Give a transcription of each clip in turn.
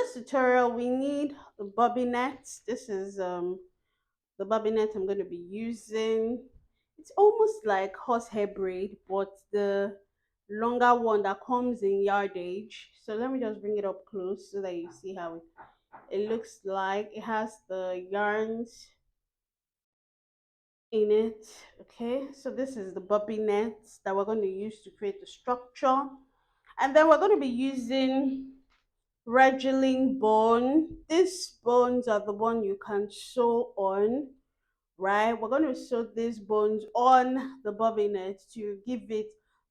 this tutorial we need the bobbinet. This is the bobbinet I'm going to be using. It's almost like horsehair braid, but the longer one that comes in yardage. So let me just bring it up close so that you see how it looks like. It has the yarns in it. Okay, so this is the bobbinet that we're going to use to create the structure. And then we're going to be using Rigilene bone. These bones are the one you can sew on, right? We're going to sew these bones on the bobbinet to give it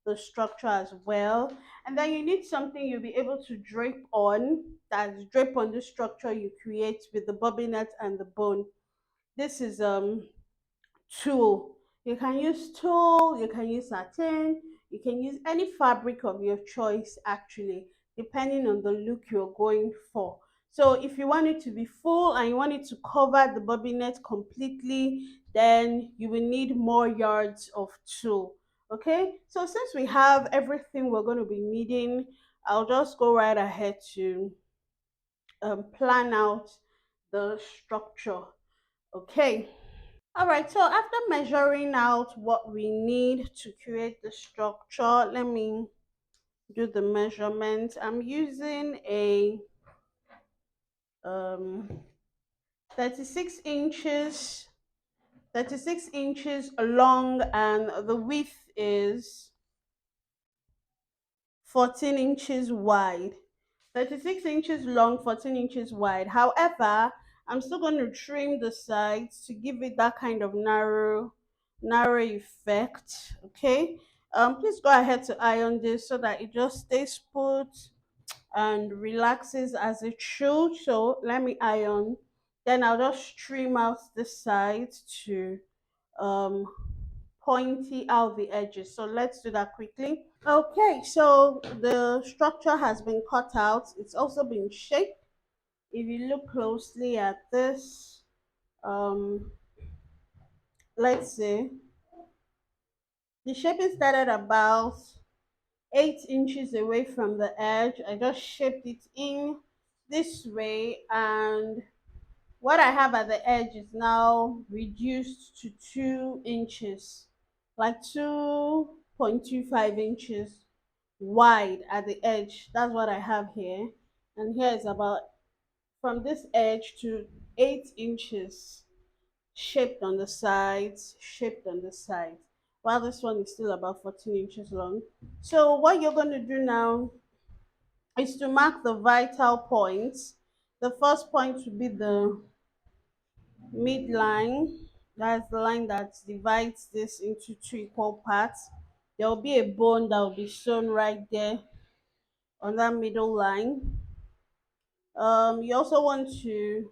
the structure as well. And then you need something you'll be able to drape on, that's drape on the structure you create with the bobbinet and the bone. This is tulle. You can use tulle, you can use satin, you can use any fabric of your choice actually, depending on the look you're going for. So if you want it to be full and you want it to cover the bobbinet completely, then you will need more yards of tulle. Okay, so since we have everything we're going to be needing, I'll just go right ahead to plan out the structure. Okay. All right, so after measuring out what we need to create the structure, let me do the measurement. I'm using a um 36 inches 36 inches long, and the width is 14 inches wide. 36 inches long, 14 inches wide. However, I'm still going to trim the sides to give it that kind of narrow effect. Okay. Please go ahead to iron this so that it just stays put and relaxes as it should. So let me iron. Then I'll just trim out the sides to um pointy out the edges. So let's do that quickly. Okay, so the structure has been cut out. It's also been shaped. If you look closely at this, um, let's see, the shaping started about 8 inches away from the edge. I just shaped it in this way, and what I have at the edge is now reduced to 2 inches, like 2.25 inches wide at the edge. That's what I have here. And here is about from this edge to 8 inches shaped on the sides, shaped on the sides. While this one is still about 14 inches long. So what you're going to do now is to mark the vital points. The first point would be the midline. That's the line that divides this into two equal parts. There will be a bone that will be shown right there on that middle line. You also want to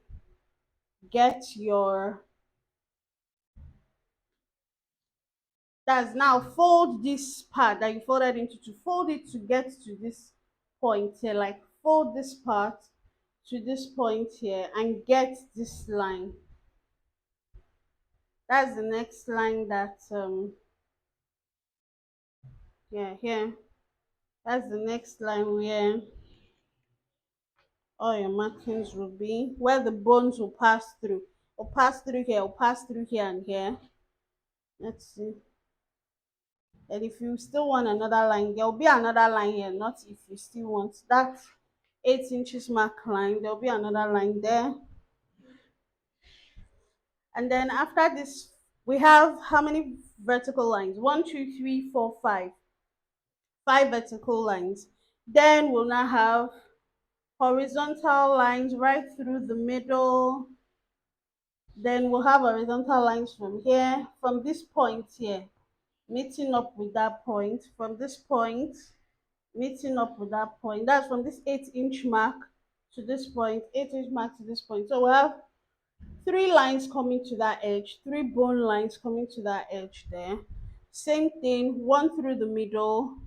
get your, that's now fold this part that you folded into, to fold it to get to this point here, like fold this part to this point here and get this line. That's the next line that yeah, here, that's the next line where all your markings will be, where the bones will pass through, or pass through here, or pass through here and here. Let's see. And if you still want another line, there will be another line here. Not if you still want that 8 inches mark line, there will be another line there. And then after this, we have how many vertical lines? One, two, three, four, five. Five vertical lines. Then we'll now have horizontal lines right through the middle. Then we'll have horizontal lines from here, from this point here, meeting up with that point, from this point, meeting up with that point. That's from this 8 inch mark to this point, 8 inch mark to this point. So we have three lines coming to that edge, three bone lines coming to that edge there. Same thing, one through the middle,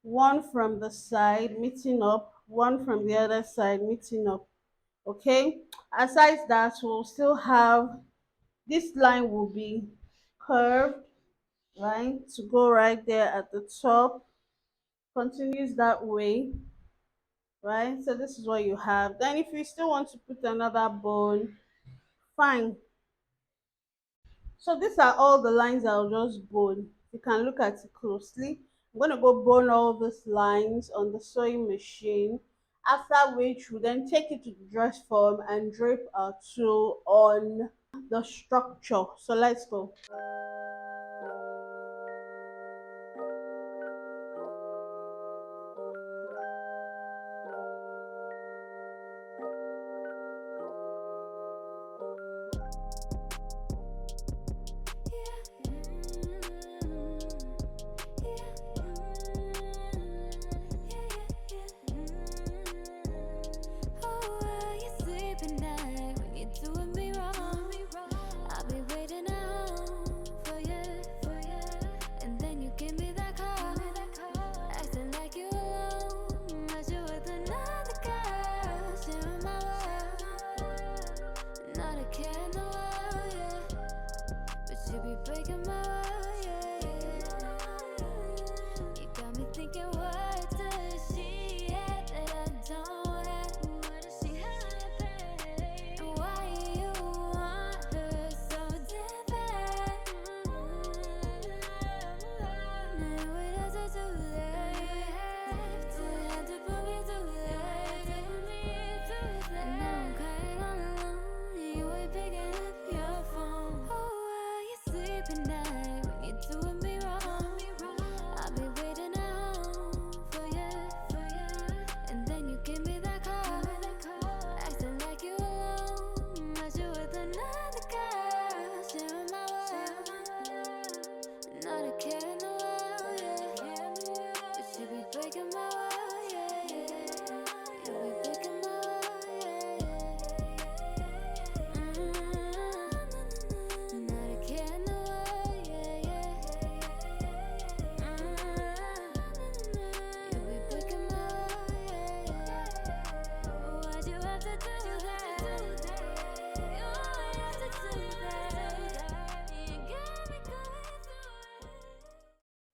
one from the side meeting up, one from the other side meeting up. Okay, aside that, we'll still have this line will be curved, right, to go right there at the top, continues that way, right? So this is what you have. Then if you still want to put another bone, fine. So these are all the lines I'll just bone. You can look at it closely. I'm going to go bone all these lines on the sewing machine, after which we then take it to the dress form and drape our tool on the structure. So let's go.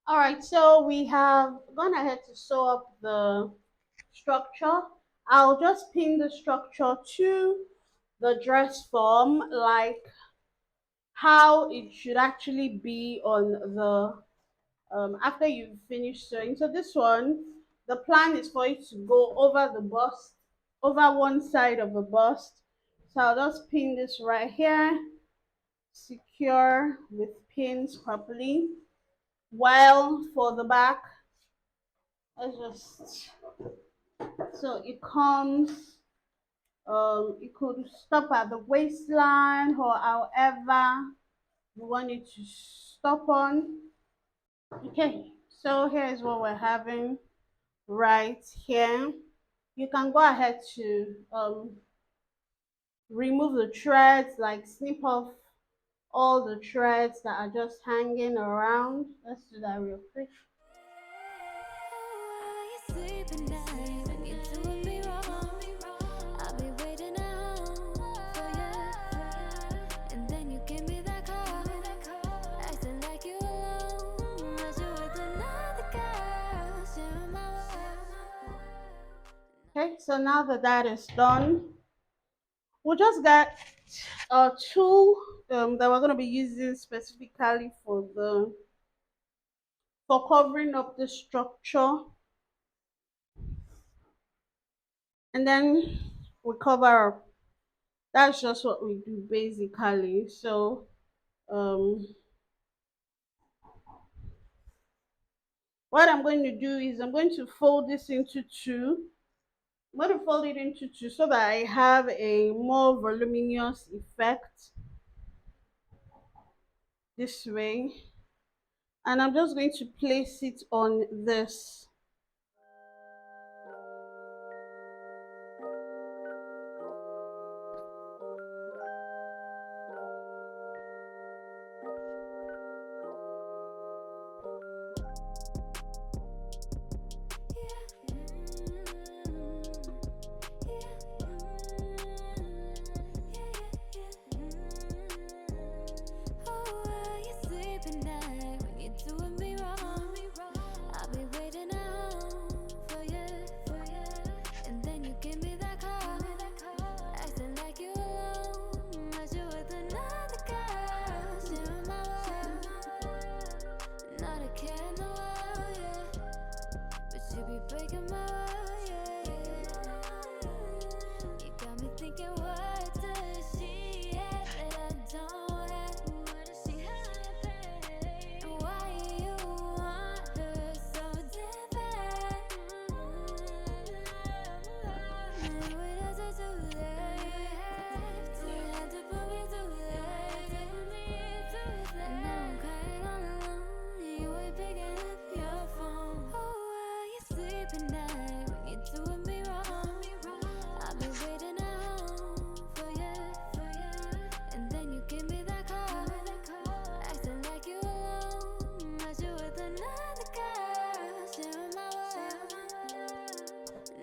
All right, so we have gone ahead to sew up the structure. I'll just pin the structure to the dress form like how it should actually be on the after you've finished sewing. So this one, the plan is for it to go over the bust, over one side of the bust. So I'll just pin this right here, secure with pins properly. While for the back, let's just, so it comes, it could stop at the waistline or however you want it to stop on. Okay, so here's what we're having right here. You can go ahead to remove the threads, like snip off all the threads that are just hanging around. Let's do that real quick. Okay, so now that that is done, we'll just get a tool that we're going to be using specifically for covering up the structure, and then we cover up. That's just what we do basically. So um what I'm going to do is I'm going to fold this into two. I'm going to fold it into two so that I have a more voluminous effect this way, and I'm just going to place it on this. I'll be waiting every night when you're doing me wrong. I've been waiting at home for you, and then you give me that call, acting like you alone, but you with another girl, sharing my world.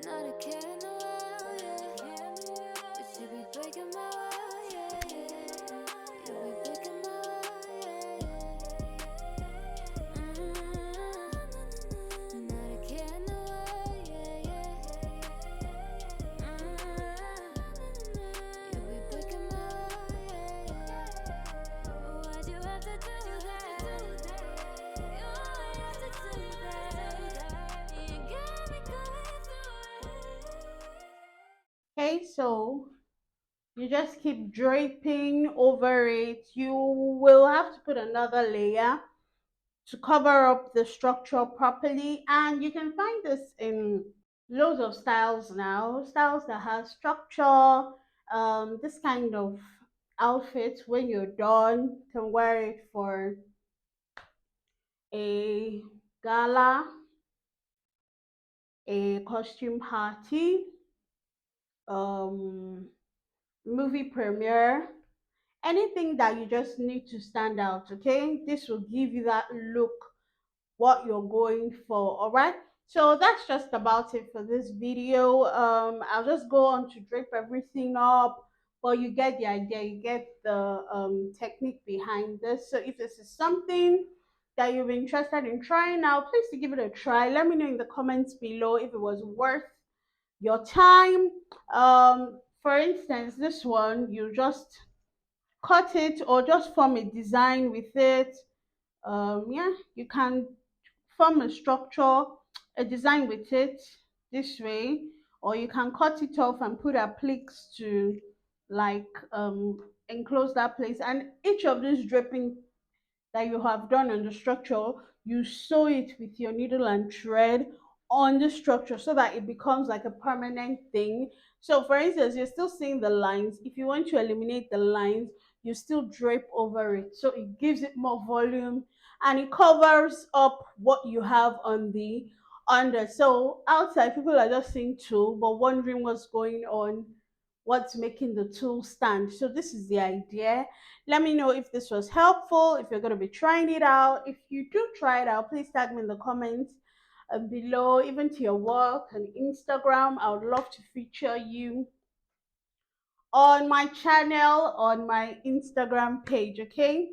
Not a care in the world, yeah. But you be breaking my world, yeah. You be breaking my world, yeah. Not a care in the world, yeah. You be breaking my world, yeah. Why'd you have to do that? You always have to do that. You got me going through it. Okay, so you just keep draping over it. You will have to put another layer to cover up the structure properly, and you can find this in loads of styles now, styles that have structure. This kind of outfit, when you're done, you can wear it for a gala, a costume party, um movie premiere, anything that you just need to stand out. Okay, this will give you that look, what you're going for. All right, so that's just about it for this video. I'll just go on to drape everything up, but you get the idea, you get the technique behind this. So if this is something that you're interested in trying out, please to give it a try. Let me know in the comments below if it was worth your time. For instance, this one, you just cut it or just form a design with it. Yeah, you can form a structure, a design with it this way, or you can cut it off and put appliques to like enclose that place. And each of these draping that you have done on the structure, you sew it with your needle and thread on the structure so that it becomes like a permanent thing. So for instance, you're still seeing the lines. If you want to eliminate the lines, you still drape over it, so it gives it more volume and it covers up what you have on the under. So outside, people are just seeing tool but wondering what's going on, what's making the tool stand. So this is the idea. Let me know if this was helpful, if you're going to be trying it out. If you do try it out, please tag me in the comments below, even to your work and Instagram. I would love to feature you on my channel, on my Instagram page. Okay,